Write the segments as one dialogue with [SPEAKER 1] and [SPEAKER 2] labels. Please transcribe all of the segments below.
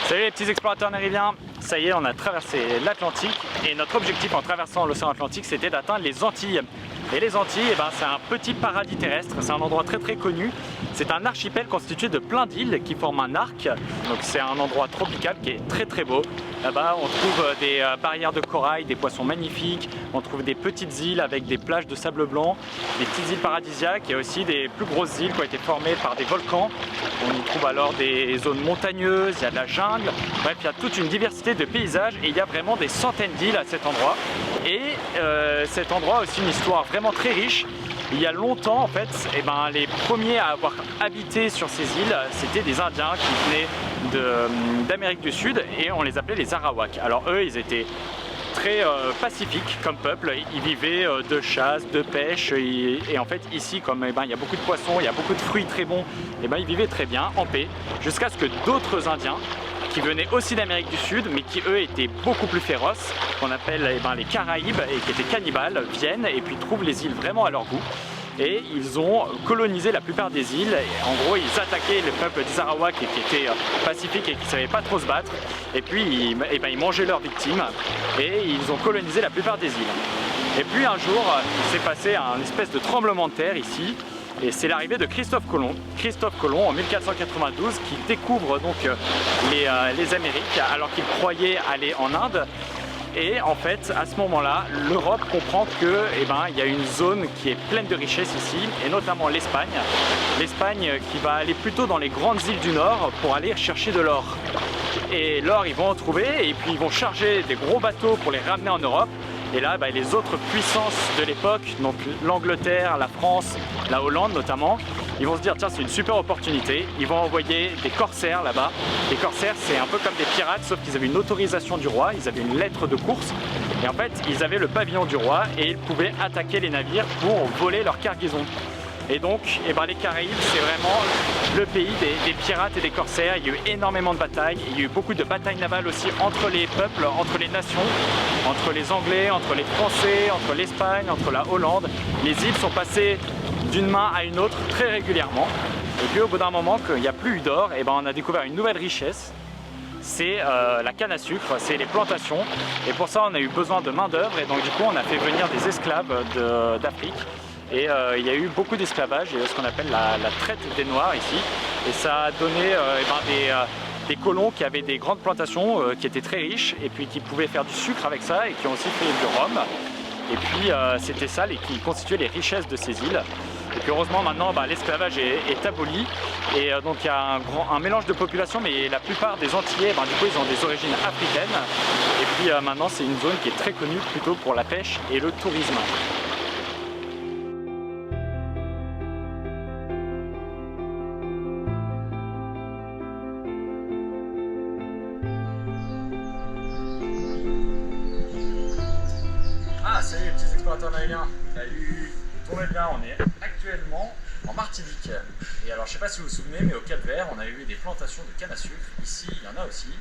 [SPEAKER 1] Salut les petits explorateurs nériviens, ça y est, on a traversé l'Atlantique et notre objectif en traversant l'océan Atlantique, c'était d'atteindre les Antilles. Et les Antilles, c'est un petit paradis terrestre, c'est un endroit très connu. C'est un archipel constitué de plein d'îles qui forment un arc. Donc c'est un endroit tropical qui est très beau. Là-bas, on trouve des barrières de corail, des poissons magnifiques. On trouve des petites îles avec des plages de sable blanc, des petites îles paradisiaques et aussi des plus grosses îles qui ont été formées par des volcans. On y trouve alors des zones montagneuses, il y a de la jungle. Bref, il y a toute une diversité de paysages et il y a vraiment des centaines d'îles à cet endroit. Et cet endroit a aussi une histoire vraiment très riche. Il y a longtemps, en fait, les premiers à avoir habité sur ces îles, c'était des Indiens qui venaient d'Amérique du Sud et on les appelait les Arawaks. Alors eux, ils étaient très pacifiques comme peuple, ils vivaient de chasse, de pêche et en fait ici, comme il y a beaucoup de poissons, il y a beaucoup de fruits très bons, ils vivaient très bien, en paix, jusqu'à ce que d'autres Indiens qui venaient aussi d'Amérique du Sud, mais qui eux étaient beaucoup plus féroces, qu'on appelle les Caraïbes, et qui étaient cannibales, viennent et puis trouvent les îles vraiment à leur goût. Et ils ont colonisé la plupart des îles. Et en gros, ils attaquaient le peuple des Arawaks qui étaient pacifiques et qui ne savaient pas trop se battre. Et puis, ils mangeaient leurs victimes et ils ont colonisé la plupart des îles. Et puis un jour, il s'est passé un espèce de tremblement de terre ici. Et c'est l'arrivée de Christophe Colomb. Christophe Colomb en 1492 qui découvre donc les Amériques alors qu'il croyait aller en Inde. Et en fait, à ce moment-là, l'Europe comprend que, il y a une zone qui est pleine de richesses ici, et notamment l'Espagne. L'Espagne qui va aller plutôt dans les grandes îles du Nord pour aller chercher de l'or. Et l'or, ils vont en trouver, et puis ils vont charger des gros bateaux pour les ramener en Europe. Et là, les autres puissances de l'époque, donc l'Angleterre, la France, la Hollande notamment, ils vont se dire tiens, c'est une super opportunité. Ils vont envoyer des corsaires là-bas. Les corsaires, c'est un peu comme des pirates, sauf qu'ils avaient une autorisation du roi, ils avaient une lettre de course. Et en fait, ils avaient le pavillon du roi et ils pouvaient attaquer les navires pour voler leur cargaison. Et donc, les Caraïbes, c'est vraiment le pays des pirates et des corsaires. Il y a eu énormément de batailles. Il y a eu beaucoup de batailles navales aussi entre les peuples, entre les nations, entre les Anglais, entre les Français, entre l'Espagne, entre la Hollande. Les îles sont passées d'une main à une autre très régulièrement. Et puis au bout d'un moment, qu'il n'y a plus eu d'or, on a découvert une nouvelle richesse. C'est la canne à sucre, c'est les plantations. Et pour ça, on a eu besoin de main d'œuvre. Et donc du coup, on a fait venir des esclaves d'Afrique. Et il y a eu beaucoup d'esclavage et ce qu'on appelle la traite des Noirs ici. Et ça a donné des colons qui avaient des grandes plantations qui étaient très riches et puis qui pouvaient faire du sucre avec ça et qui ont aussi fait du rhum. Et puis c'était ça qui constituait les richesses de ces îles. Et puis heureusement maintenant l'esclavage est aboli et donc il y a un mélange de population, mais la plupart des Antillais du coup ils ont des origines africaines. Et puis maintenant c'est une zone qui est très connue plutôt pour la pêche et le tourisme. Salut les petits explorateurs nériviens. Salut. Tournez bien, on est actuellement en Martinique. Et alors je sais pas si vous vous souvenez, mais au Cap-Vert on a eu des plantations de canne à sucre. Ici il y en a aussi.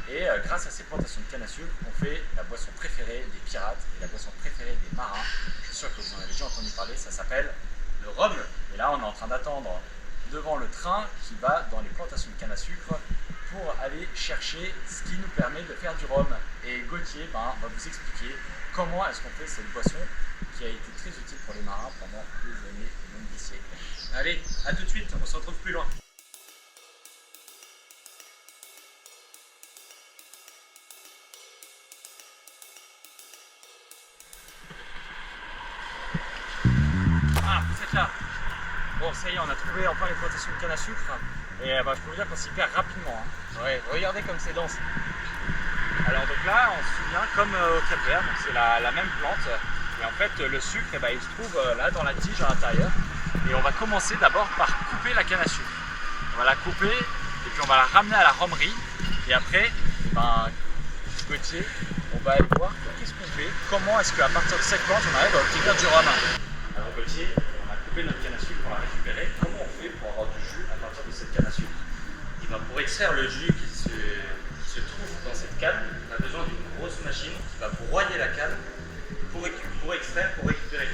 [SPEAKER 1] Et grâce à ces plantations de canne à sucre, on fait la boisson préférée des pirates et la boisson préférée des marins. Je suis sûr que vous en avez déjà entendu parler, ça s'appelle le rhum. Et là on est en train d'attendre devant le train qui va dans les plantations de canne à sucre pour aller chercher ce qui nous permet de faire du rhum. Et Gauthier va vous expliquer comment est-ce qu'on fait cette boisson qui a été très utile pour les marins pendant des années et même des siècles. Allez, à tout de suite, on se retrouve plus loin. Ah, vous êtes là. Bon, ça y est, on a trouvé enfin les plantations de canne à sucre. Et je peux vous dire qu'on s'y perd rapidement. Ouais, regardez comme c'est dense. Alors donc là, on se souvient comme au Cap-Vert, donc c'est la même plante. Et en fait, le sucre, il se trouve là dans la tige à l'intérieur. Et on va commencer d'abord par couper la canne à sucre. On va la couper et puis on va la ramener à la rhomerie. Et après, Gauthier, on va aller voir qu'est-ce qu'on fait, comment est-ce qu'à partir de cette plante, on arrive à obtenir du rhum. Alors Gauthier, on a coupé notre canne à sucre pour la récupérer. Comment on fait pour avoir du jus à partir de cette canne à sucre?
[SPEAKER 2] Pour extraire le jus qui se trouve dans cette canne, on a besoin d'une grosse machine qui va broyer la canne pour extraire, pour récupérer.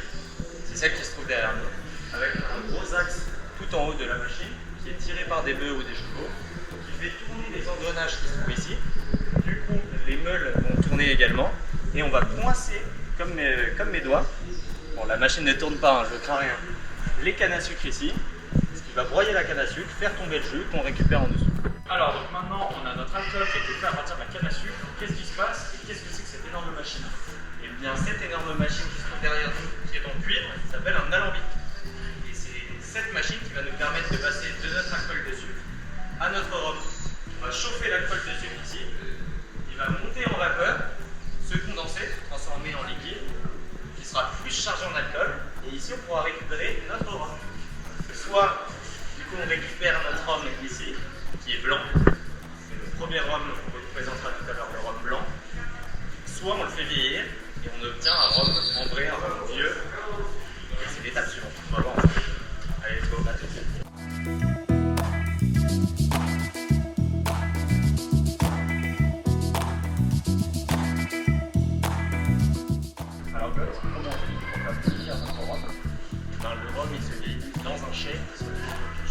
[SPEAKER 2] C'est celle qui se trouve derrière nous, avec un gros axe tout en haut de la machine qui est tiré par des bœufs ou des chevaux, qui fait tourner les engrenages qui se trouvent ici comme mes doigts. Bon, la machine ne tourne pas, hein, je crains rien. Les cannes à sucre ici, ce qui va broyer la canne à sucre, faire tomber le jus qu'on récupère en dessous. Alors donc maintenant on a notre alcool qui a été fait à partir de la canne à sucre. Qu'est-ce qui se passe et qu'est-ce que c'est que cette énorme machine? Et bien cette énorme machine qui se trouve derrière nous, qui est en cuivre, s'appelle un alambic. Et c'est cette machine qui va nous permettre de passer de notre alcool de sucre à notre rhum. On va chauffer l'alcool de sucre ici, il va monter en vapeur, se condenser, transformer en liquide, qui sera plus chargé en alcool. Et ici on pourra récupérer notre rhum. Soit du coup on récupère notre rhum ici, qui est blanc, c'est le premier rhum qu'on vous présentera tout à l'heure, le rhum blanc. Soit on le fait vieillir et on obtient un rhum ambré, un rhum vieux. Et c'est l'étape suivante. On va voir ensemble. Allez, let's go, à tout de suite. Alors, comment on fait pour faire vieillir notre rhum? Le rhum il se vieillit dans un chai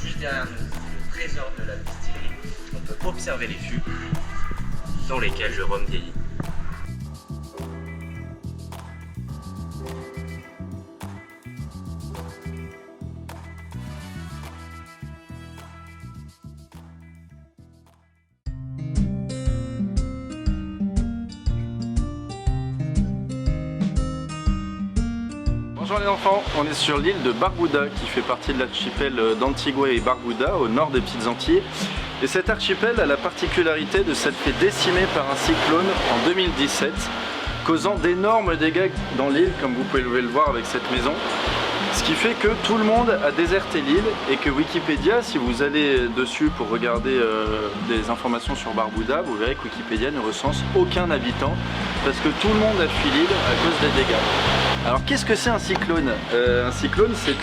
[SPEAKER 2] juste derrière nous, c'est le trésor de la distillerie. On peut observer les fûts dans lesquels le rhum vieillit.
[SPEAKER 3] Bonjour les enfants, on est sur l'île de Barbuda qui fait partie de l'archipel d'Antigua et Barbuda au nord des Petites Antilles. Et cet archipel a la particularité de s'être fait décimer par un cyclone en 2017, causant d'énormes dégâts dans l'île comme vous pouvez le voir avec cette maison. Ce qui fait que tout le monde a déserté l'île et que Wikipédia, si vous allez dessus pour regarder des informations sur Barbuda, vous verrez que Wikipédia ne recense aucun habitant parce que tout le monde a fui l'île à cause des dégâts. Alors qu'est-ce que c'est un cyclone? Un cyclone c'est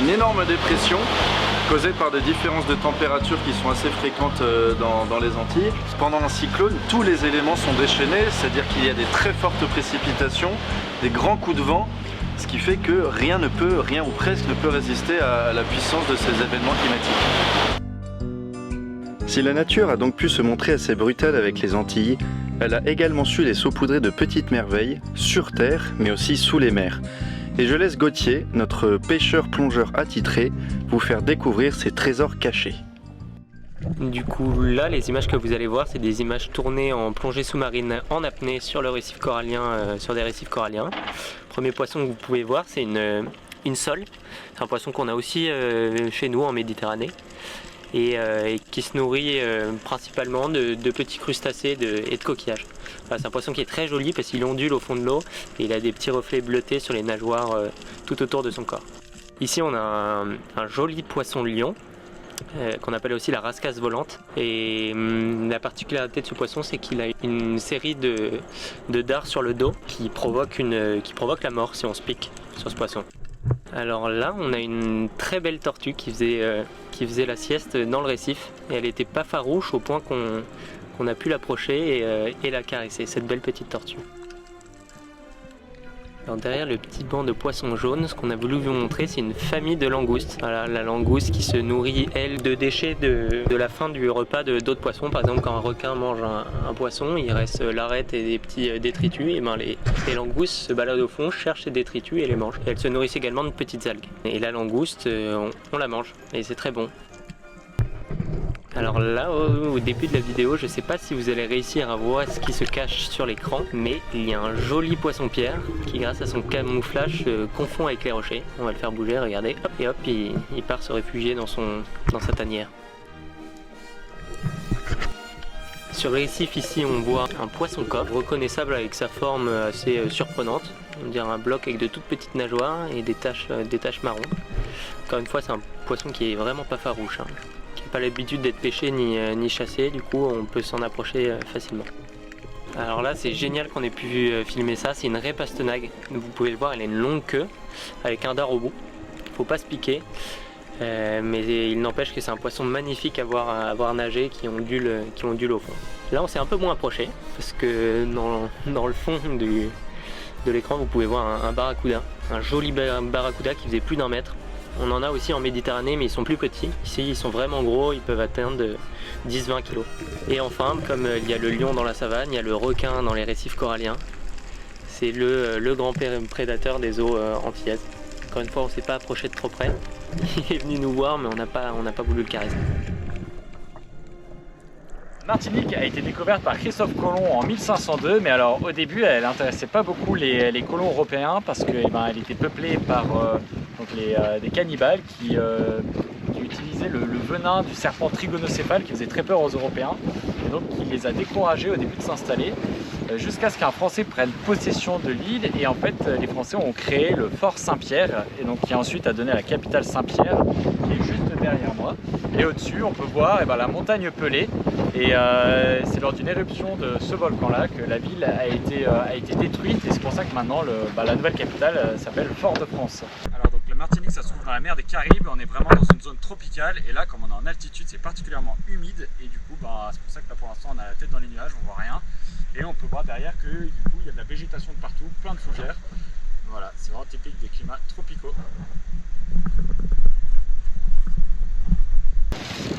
[SPEAKER 3] une énorme dépression causée par des différences de température qui sont assez fréquentes dans les Antilles. Pendant un cyclone, tous les éléments sont déchaînés, c'est-à-dire qu'il y a des très fortes précipitations, des grands coups de vent, ce qui fait que rien ou presque ne peut résister à la puissance de ces événements climatiques. Si la nature a donc pu se montrer assez brutale avec les Antilles, elle a également su les saupoudrer de petites merveilles, sur terre, mais aussi sous les mers. Et je laisse Gauthier, notre pêcheur-plongeur attitré, vous faire découvrir ces trésors cachés.
[SPEAKER 4] Du coup là les images que vous allez voir c'est des images tournées en plongée sous-marine en apnée sur le récif corallien, sur des récifs coralliens. Premier poisson que vous pouvez voir c'est une sole, c'est un poisson qu'on a aussi chez nous en Méditerranée et qui se nourrit principalement de petits crustacés et de coquillages. Voilà, c'est un poisson qui est très joli parce qu'il ondule au fond de l'eau et il a des petits reflets bleutés sur les nageoires tout autour de son corps. Ici on a un joli poisson lion qu'on appelle aussi la rascasse volante et la particularité de ce poisson c'est qu'il a une série de dards sur le dos qui provoque la mort si on se pique sur ce poisson. Alors là on a une très belle tortue qui faisait la sieste dans le récif et elle était pas farouche au point qu'on a pu l'approcher et la caresser, cette belle petite tortue. Alors derrière le petit banc de poissons jaunes, ce qu'on a voulu vous montrer, c'est une famille de langoustes. Voilà, la langouste qui se nourrit, elle, de déchets de la fin du repas d'autres poissons. Par exemple, quand un requin mange un poisson, il reste l'arête et des petits détritus. Et ben les langoustes se baladent au fond, cherchent ces détritus et les mangent. Et elles se nourrissent également de petites algues. Et la langouste, on la mange et c'est très bon. Alors là, au début de la vidéo, je ne sais pas si vous allez réussir à voir ce qui se cache sur l'écran, mais il y a un joli poisson-pierre qui, grâce à son camouflage, se confond avec les rochers. On va le faire bouger, regardez, hop et hop, il part se réfugier dans sa tanière. Sur le récif ici, on voit un poisson-coque, reconnaissable avec sa forme assez surprenante. On dirait un bloc avec de toutes petites nageoires et des taches marron. Encore une fois, c'est un poisson qui est vraiment pas farouche, hein. Pas l'habitude d'être pêché ni chassé, du coup on peut s'en approcher facilement. Alors là c'est génial qu'on ait pu filmer ça, c'est une raie pastenague. Vous pouvez le voir, elle a une longue queue avec un dard au bout. Faut pas se piquer, mais il n'empêche que c'est un poisson magnifique à voir nager qui ondule au fond. Là on s'est un peu moins approché parce que dans le fond de l'écran vous pouvez voir un barracuda, un joli barracuda qui faisait plus d'1 mètre. On en a aussi en Méditerranée mais ils sont plus petits. Ici ils sont vraiment gros, ils peuvent atteindre 10-20 kg. Et enfin, comme il y a le lion dans la savane, il y a le requin dans les récifs coralliens. c'est le grand prédateur des eaux antillaises. Encore une fois, on ne s'est pas approché de trop près. Il est venu nous voir, mais on n'a pas voulu le caresser.
[SPEAKER 1] Martinique a été découverte par Christophe Colomb en 1502, mais alors au début elle n'intéressait pas beaucoup les colons européens parce qu'elle était peuplée par des cannibales qui utilisaient le venin du serpent trigonocéphale qui faisait très peur aux Européens et donc qui les a découragés au début de s'installer jusqu'à ce qu'un Français prenne possession de l'île et en fait les Français ont créé le fort Saint-Pierre et donc qui ensuite a donné la capitale Saint-Pierre qui est juste derrière moi et au-dessus on peut voir la montagne Pelée et c'est lors d'une éruption de ce volcan-là que la ville a été détruite et c'est pour ça que maintenant la nouvelle capitale s'appelle Fort-de-France. Alors donc la Martinique ça se trouve dans la mer des Caraïbes, on est vraiment dans une zone tropicale et là comme on est en altitude c'est particulièrement humide et du coup c'est pour ça que là pour l'instant on a la tête dans les nuages, on voit rien et on peut voir derrière que du coup il y a de la végétation de partout, plein de fougères. Voilà, c'est vraiment typique des climats tropicaux.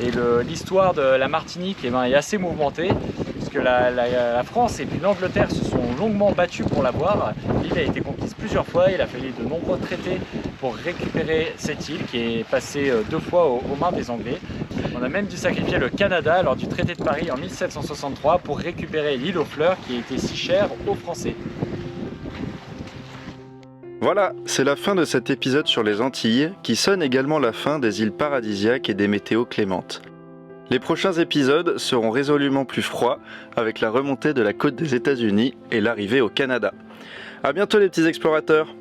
[SPEAKER 1] Et l'histoire de la Martinique est assez mouvementée puisque la France et puis l'Angleterre se sont longuement battus pour l'avoir. L'île a été conquise plusieurs fois, il a fallu de nombreux traités pour récupérer cette île qui est passée 2 fois aux mains des Anglais. On a même dû sacrifier le Canada lors du traité de Paris en 1763 pour récupérer l'île aux fleurs qui était si chère aux Français.
[SPEAKER 3] Voilà, c'est la fin de cet épisode sur les Antilles, qui sonne également la fin des îles paradisiaques et des météos clémentes. Les prochains épisodes seront résolument plus froids, avec la remontée de la côte des États-Unis et l'arrivée au Canada. À bientôt les petits explorateurs!